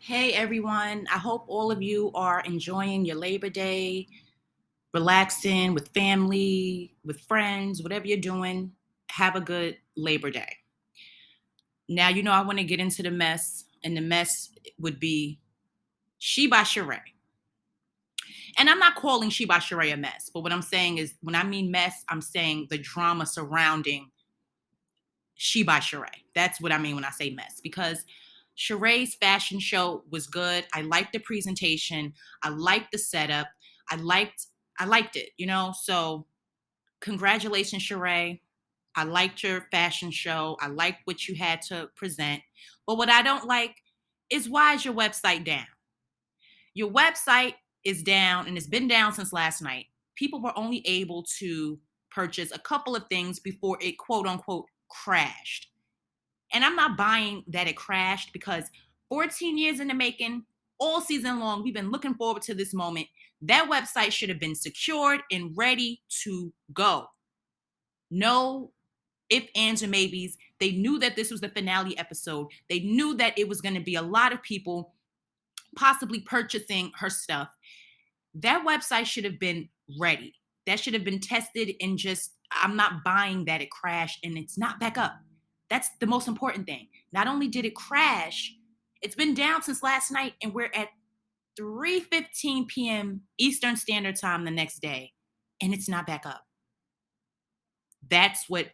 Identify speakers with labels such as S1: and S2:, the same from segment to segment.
S1: Hey everyone, I hope all of you are enjoying your Labor Day, relaxing with family, with friends, whatever you're doing. Have a good Labor Day. Now, I want to get into the mess, and the mess would be She by Sheree. And I'm not calling She by Sheree a mess, but what I'm saying is when I mean mess, I'm saying the drama surrounding She by Sheree. That's what I mean when I say mess, because Sheree's fashion show was good. I liked the presentation. I liked the setup. I liked I liked it, So congratulations, Sheree. I liked your fashion show. I liked what you had to present. But what I don't like is, why is your website down? Your website is down and it's been down since last night. People were only able to purchase a couple of things before it quote unquote crashed. And I'm not buying that it crashed, because 14 years in the making, all season long, we've been looking forward to this moment. That website should have been secured and ready to go. No if, ands, or maybes. They knew that this was the finale episode. They knew that it was going to be a lot of people possibly purchasing her stuff. That website should have been ready. That should have been tested, and just, I'm not buying that it crashed and it's not back up. That's the most important thing. Not only did it crash, it's been down since last night, and we're at 3:15 p.m. Eastern Standard Time the next day, and it's not back up. That's what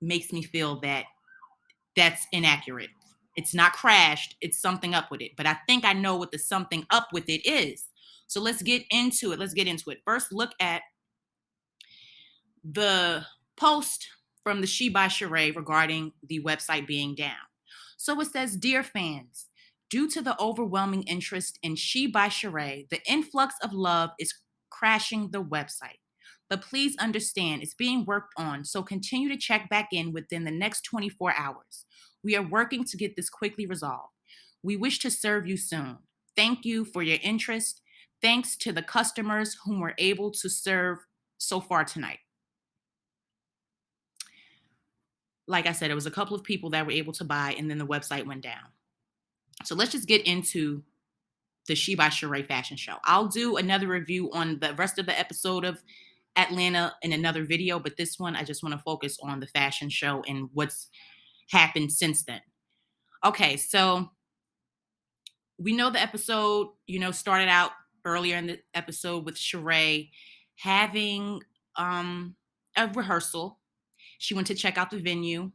S1: makes me feel that that's inaccurate. It's not crashed, it's something up with it. But I think I know what the something up with it is. So let's get into it. Let's get into it. First, look at the post from the She by Sheree regarding the website being down. So it says, "Dear fans, due to the overwhelming interest in She by Sheree, the influx of love is crashing the website. But please understand it's being worked on, so continue to check back in within the next 24 hours. We are working to get this quickly resolved. We wish to serve you soon. Thank you for your interest. Thanks to the customers whom we're able to serve so far tonight." Like I said, it was a couple of people that were able to buy, and then the website went down. So let's just get into the She by Sheree fashion show. I'll do another review on the rest of the episode of Atlanta in another video, but this one I just want to focus on the fashion show and what's happened since then. Okay, so we know the episode, started out earlier in the episode with Sheree having a rehearsal. She went to check out the venue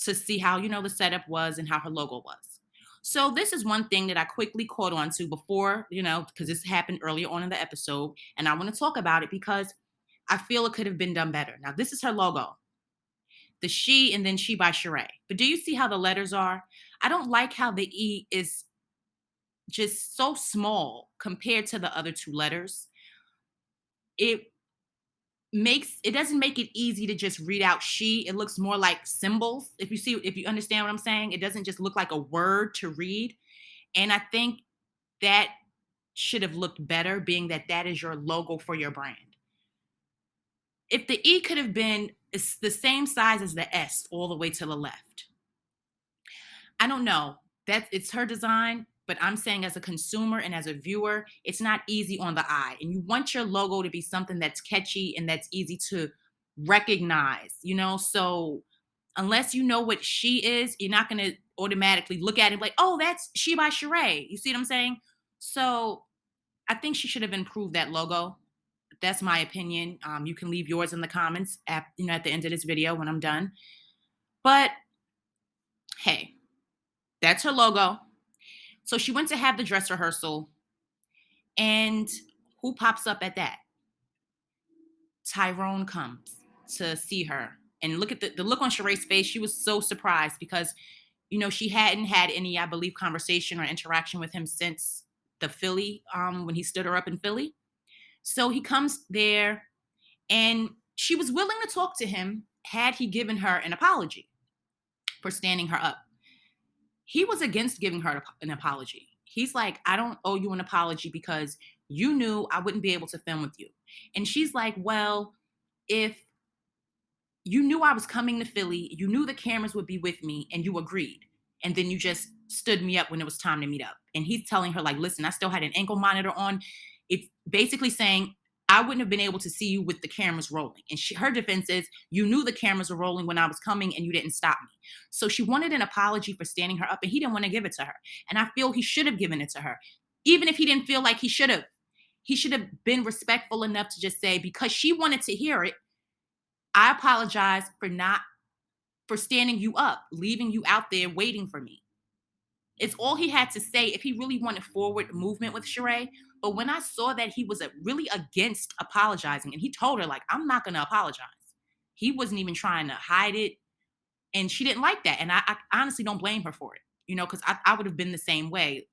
S1: to see how, the setup was and how her logo was. So this is one thing that I quickly caught on to before, because this happened earlier on in the episode, and I want to talk about it because I feel it could have been done better. Now, this is her logo, the She, and then She by Sheree. But do you see how the letters are? I don't like how the E is just so small compared to the other two letters. It it doesn't make it easy to just read out She. It looks more like symbols. If you understand what I'm saying, it doesn't just look like a word to read. And I think that should have looked better, being that that is your logo for your brand. If the E could have been, it's the same size as the S all the way to the left. I don't know. It's her design, but I'm saying as a consumer and as a viewer, it's not easy on the eye. And you want your logo to be something that's catchy and that's easy to recognize, So unless you know what She is, you're not going to automatically look at it like, oh, that's She by Sheree. You see what I'm saying? So I think she should have improved that logo. That's my opinion. You can leave yours in the comments at the end of this video when I'm done. But hey, that's her logo. So she went to have the dress rehearsal, and who pops up at that? Tyrone comes to see her. And look at the look on Sheree's face. She was so surprised because, she hadn't had any, I believe, conversation or interaction with him since the Philly, when he stood her up in Philly. So he comes there, and she was willing to talk to him had he given her an apology for standing her up. He was against giving her an apology. He's like, I don't owe you an apology because you knew I wouldn't be able to film with you. And she's like, well, if you knew I was coming to Philly, you knew the cameras would be with me, and you agreed. and then you just stood me up when it was time to meet up. And he's telling her, like, listen, I still had an ankle monitor on. It's basically saying, I wouldn't have been able to see you with the cameras rolling. And her defense is, you knew the cameras were rolling when I was coming and you didn't stop me. So she wanted an apology for standing her up, and he didn't want to give it to her. And I feel he should have given it to her. Even if he didn't feel like he should have been respectful enough to just say, because she wanted to hear it, I apologize for standing you up, leaving you out there waiting for me. It's all he had to say if he really wanted forward movement with Sheree. But when I saw that he was really against apologizing, and he told her, like, I'm not going to apologize. He wasn't even trying to hide it. And she didn't like that. And I honestly don't blame her for it, because I would have been the same way.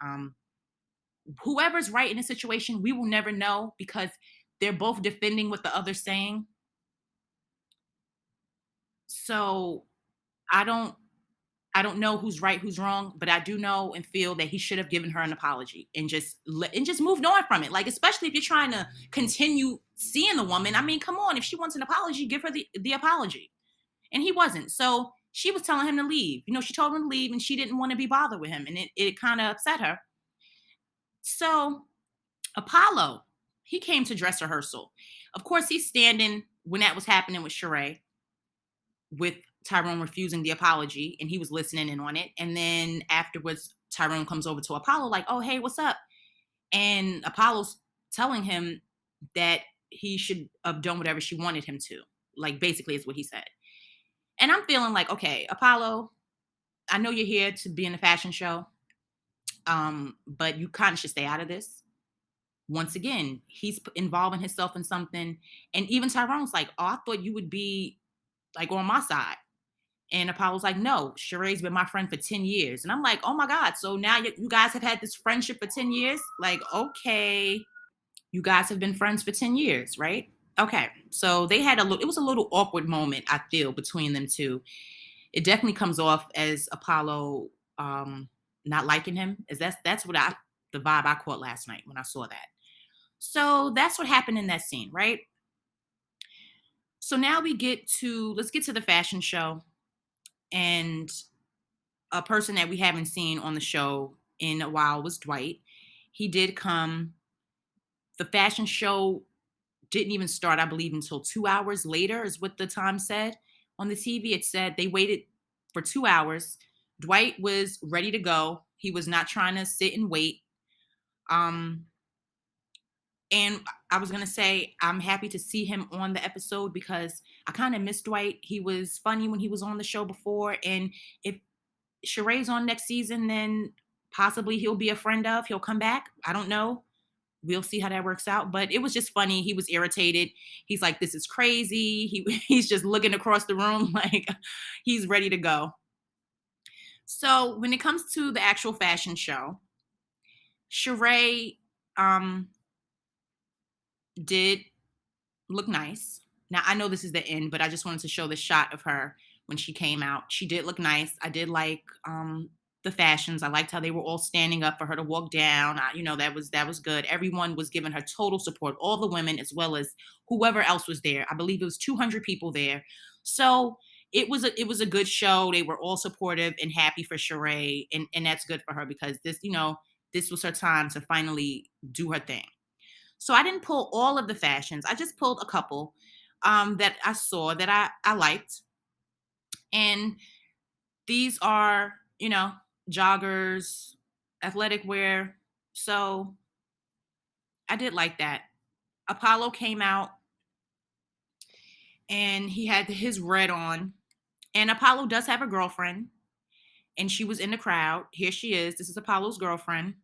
S1: Whoever's right in the situation, we will never know because they're both defending what the other's saying. So I don't I don't know who's right, who's wrong, but I do know and feel that he should have given her an apology and just moved on from it. Like, especially if you're trying to continue seeing the woman. I mean, come on, if she wants an apology, give her the apology. And he wasn't. So she was telling him to leave. She told him to leave and she didn't want to be bothered with him. And it kind of upset her. So Apollo, he came to dress rehearsal. Of course, he's standing when that was happening with Sheree, with Tyrone refusing the apology, and he was listening in on it. And then afterwards, Tyrone comes over to Apollo, like, oh, hey, what's up? And Apollo's telling him that he should have done whatever she wanted him to. Like, basically, is what he said. And I'm feeling like, okay, Apollo, I know you're here to be in a fashion show, but you kind of should stay out of this. Once again, he's involving himself in something. And even Tyrone's like, oh, I thought you would be like on my side. And Apollo's like, no, Sheree's been my friend for 10 years. And I'm like, oh my God. So now you guys have had this friendship for 10 years? Like, okay, you guys have been friends for 10 years, right? Okay. So they had it was a little awkward moment, I feel, between them two. It definitely comes off as Apollo not liking him. That's what the vibe I caught last night when I saw that. So that's what happened in that scene, right? So now let's get to the fashion show. And a person that we haven't seen on the show in a while was Dwight. He did come. The fashion show didn't even start, I believe, until 2 hours later, is what the time said on the TV. It said they waited for 2 hours. Dwight was ready to go. He was not trying to sit and wait. Um, and I was gonna say I'm happy to see him on the episode because I kind of miss Dwight. He was funny when he was on the show before, and if Sheree's on next season, then possibly he'll be a friend of. He'll come back. I don't know. We'll see how that works out. But it was just funny. He was irritated. He's like, "This is crazy." He's just looking across the room like he's ready to go. So when it comes to the actual fashion show, Sheree did look nice. Now I know this is the end, but I just wanted to show the shot of her when she came out. She did look nice. I did like the fashions. I liked how they were all standing up for her to walk down. That was good. Everyone was giving her total support, all the women as well as whoever else was there. I believe it was 200 people there. So it was a good show. They were all supportive and happy for Sheree, and that's good for her because this was her time to finally do her thing. So I didn't pull all of the fashions. I just pulled a couple that I saw that I liked. And these are, joggers, athletic wear. So I did like that. Apollo came out and he had his red on. And Apollo does have a girlfriend. And she was in the crowd. Here she is. This is Apollo's girlfriend.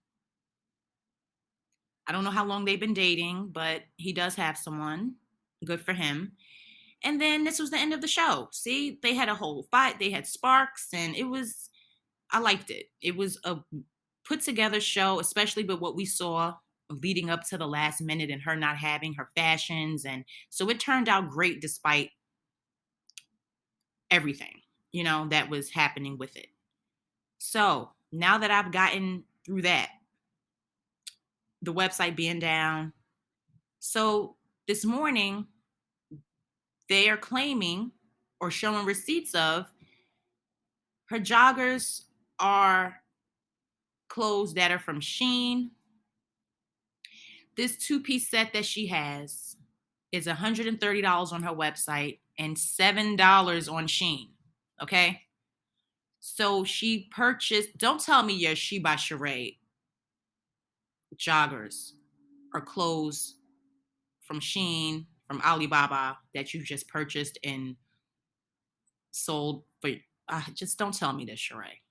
S1: I don't know how long they've been dating, but he does have someone. Good for him. And then this was the end of the show. See, they had a whole fight. They had sparks, and I liked it. It was a put together show, especially with what we saw leading up to the last minute and her not having her fashions. And so it turned out great despite everything, that was happening with it. So now that I've gotten through that, the website being down. So this morning, they are claiming or showing receipts of her joggers are clothes that are from Shein. This two-piece set that she has is $130 on her website and $7 on Shein. Okay. So she purchased, don't tell me your She by Sheree joggers or clothes from Shein, from Alibaba that you just purchased and sold for. Just don't tell me this, Sheree.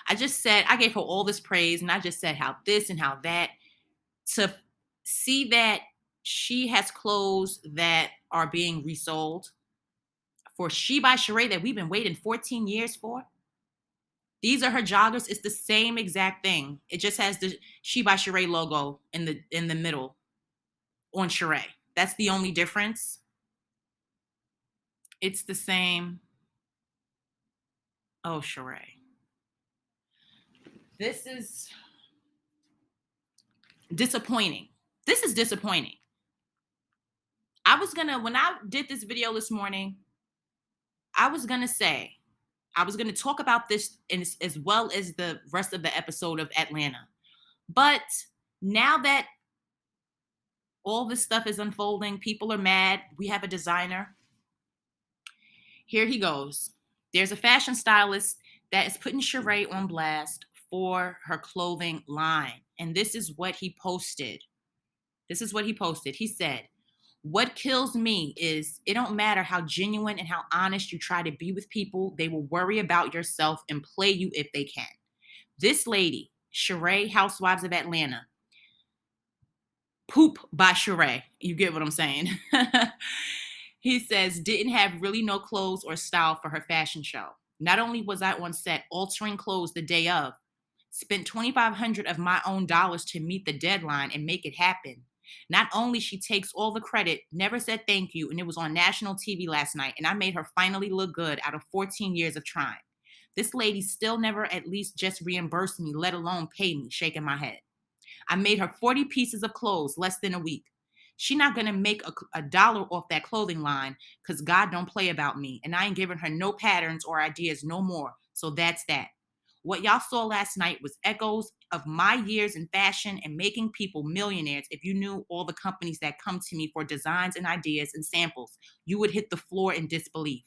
S1: I just said, I gave her all this praise and I just said how this and how that. To see that she has clothes that are being resold for She by Sheree that we've been waiting 14 years for. These are her joggers. It's the same exact thing. It just has the She by Sheree logo in the middle on Sheree. That's the only difference. It's the same. Oh, Sheree. This is disappointing. This is disappointing. When I did this video this morning, I was gonna talk about this as well as the rest of the episode of Atlanta. But now that all this stuff is unfolding, people are mad. We have a designer. Here he goes. There's a fashion stylist that is putting Sheree on blast for her clothing line. And this is what he posted. He said, "What kills me is it don't matter how genuine and how honest you try to be with people, they will worry about yourself and play you if they can." This lady, Sheree, Housewives of Atlanta, poop by Sheree. You get what I'm saying? He says, didn't have really no clothes or style for her fashion show. Not only was I on set altering clothes the day of, spent 2,500 of my own dollars to meet the deadline and make it happen. Not only she takes all the credit, never said thank you, and it was on national TV last night, and I made her finally look good out of 14 years of trying. This lady still never at least just reimbursed me, let alone pay me, shaking my head. I made her 40 pieces of clothes less than a week. She not gonna make a dollar off that clothing line because God don't play about me. And I ain't giving her no patterns or ideas no more. So that's that. What y'all saw last night was echoes of my years in fashion and making people millionaires. If you knew all the companies that come to me for designs and ideas and samples, you would hit the floor in disbelief.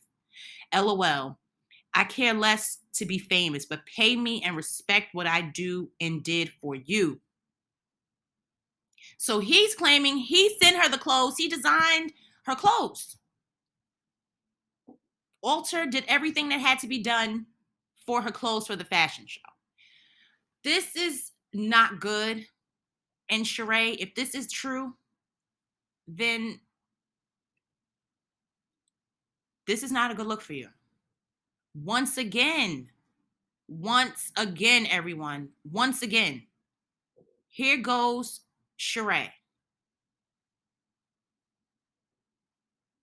S1: LOL. I care less to be famous, but pay me and respect what I do and did for you. So he's claiming he sent her the clothes. He designed her clothes, altered, did everything that had to be done for her clothes for the fashion show. This is not good. And Sheree, if this is true, then this is not a good look for you. Once again, everyone, once again, here goes Sheree.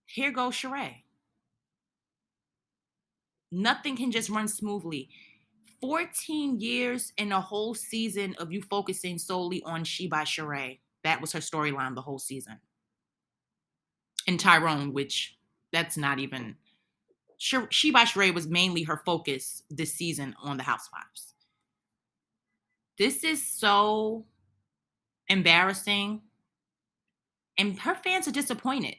S1: Here goes Sheree. Nothing can just run smoothly. 14 years and a whole season of you focusing solely on She by Sheree. That was her storyline the whole season. And Tyrone, which that's not even. She by Sheree was mainly her focus this season on the Housewives. This is so embarrassing. And her fans are disappointed.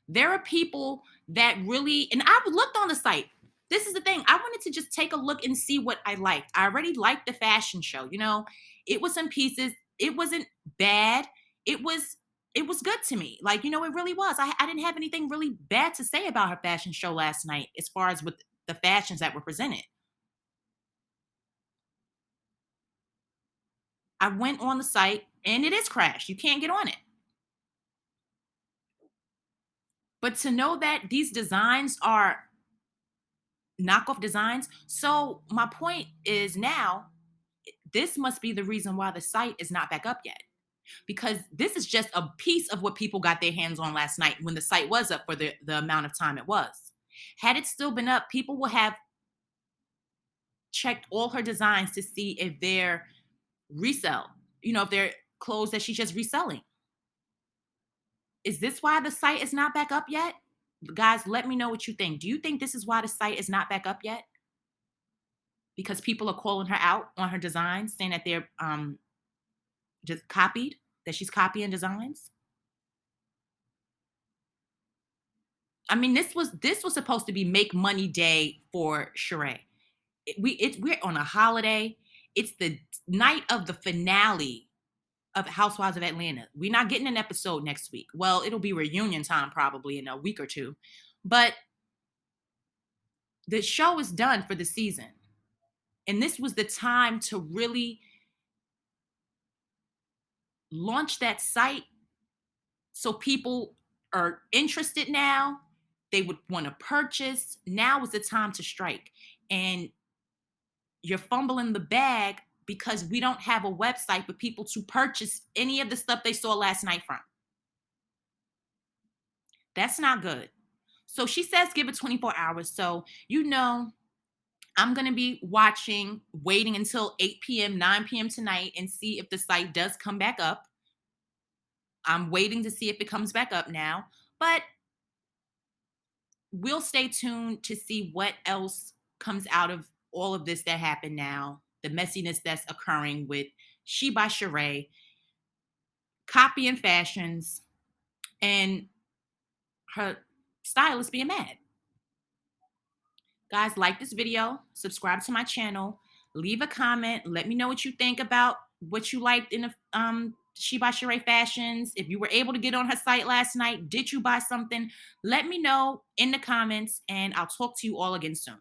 S1: There are people that really, and I looked on the site. This is the thing. I wanted to just take a look and see what I liked. I already liked the fashion show. It was some pieces. It wasn't bad. It was good to me. Like, it really was. I didn't have anything really bad to say about her fashion show last night as far as with the fashions that were presented. I went on the site and it is crashed. You can't get on it. But to know that these designs are knockoff designs. So my point is now, this must be the reason why the site is not back up yet. Because this is just a piece of what people got their hands on last night when the site was up for the amount of time it was. Had it still been up, people will have checked all her designs to see if they're resell, if they're clothes that she's just reselling. Is this why the site is not back up yet? Guys, let me know what you think. Do you think this is why the site is not back up yet? because people are calling her out on her designs, saying that they're just copied, that she's copying designs. I mean, this was supposed to be make money day for Sheree. We're on a holiday. It's the night of the finale of Housewives of Atlanta. We're not getting an episode next week. Well, it'll be reunion time probably in a week or two. But the show is done for the season. And this was the time to really launch that site so people are interested now. They would want to purchase. Now is the time to strike. And you're fumbling the bag because we don't have a website for people to purchase any of the stuff they saw last night from. That's not good. So she says give it 24 hours. So, I'm going to be watching, waiting until 8 p.m., 9 p.m. tonight and see if the site does come back up. I'm waiting to see if it comes back up now. But we'll stay tuned to see what else comes out of all of this that happened now, the messiness that's occurring with She by Sheree, copying fashions, and her stylist being mad. Guys, like this video, subscribe to my channel, leave a comment, let me know what you think about what you liked in the She by Sheree fashions. If you were able to get on her site last night, did you buy something? Let me know in the comments, and I'll talk to you all again soon.